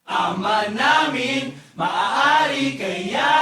Ama namin, maaari kaya?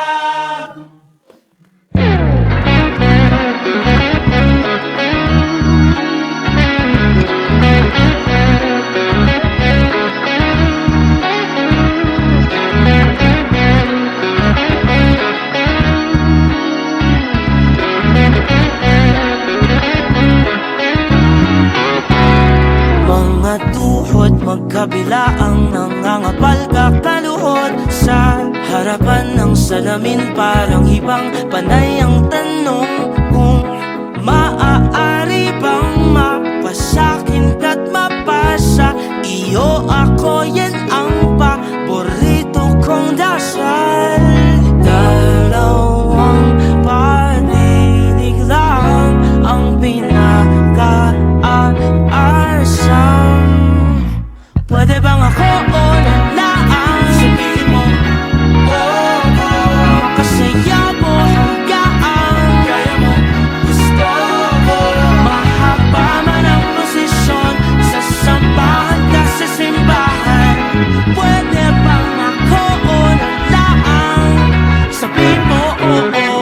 Mga tuhod magkabila ang nangangapal kakaluhod sa harapan ng salamin. Parang ibang panay ang tanong kung maaari bang mapasakin ka't mapasa iyo ako. Yan ang paborito kong dasal. Dalawang paninig lang ang pinaka-aasam. Pwede bang ako o nalaan? Sabihin mo, oo, kasaya mo hanggaan. Kaya mo, gusto ko. Mahaba man ang prosesyon, sa sambahan ka sa simbahan. Pwede bang ako o nalaan? Sabihin mo, oo.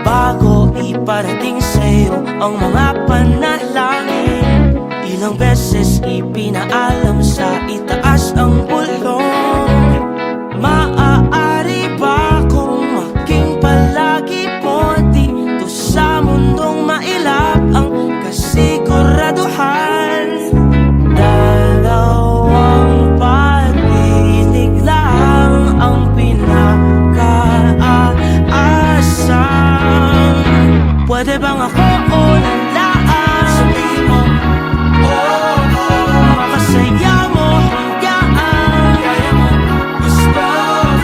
Bago iparating sa'yo ang mga panalangin, ilang beses ipinaalam sa itaas ang bulong. Maaari ba kung maging palagi po dito sa mundong mailap ang kasiguraduhan? Dalawang paninig lang ang pinaka-aasam. Pwede bang ako o nalaan? Sabihin mo, oo, makasaya mo hanggaan. Kaya mo, gusto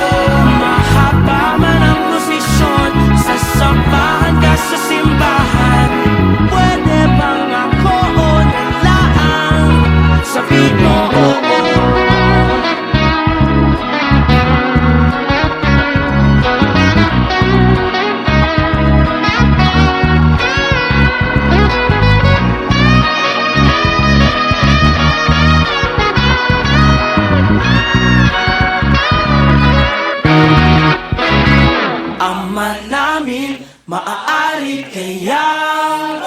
ko. Mahaba man ang prosesyon, sa sambahan ka sa simbahan. Pwede bang ako o nalaan? Sabihin mo, oo. Ama namin, maaari kayang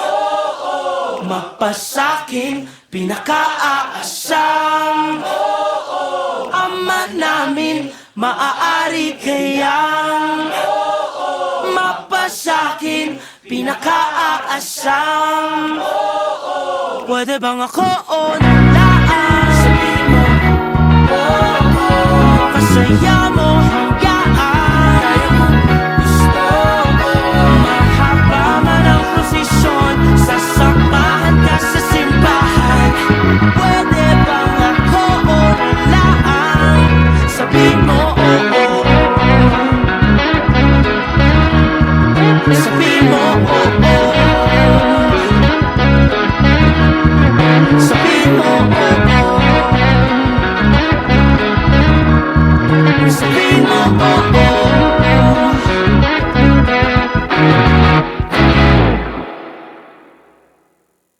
mapasakin pinaka-aasam. Ama namin, maaari kayang mapasakin pinaka-aasam. Pwede bang ako o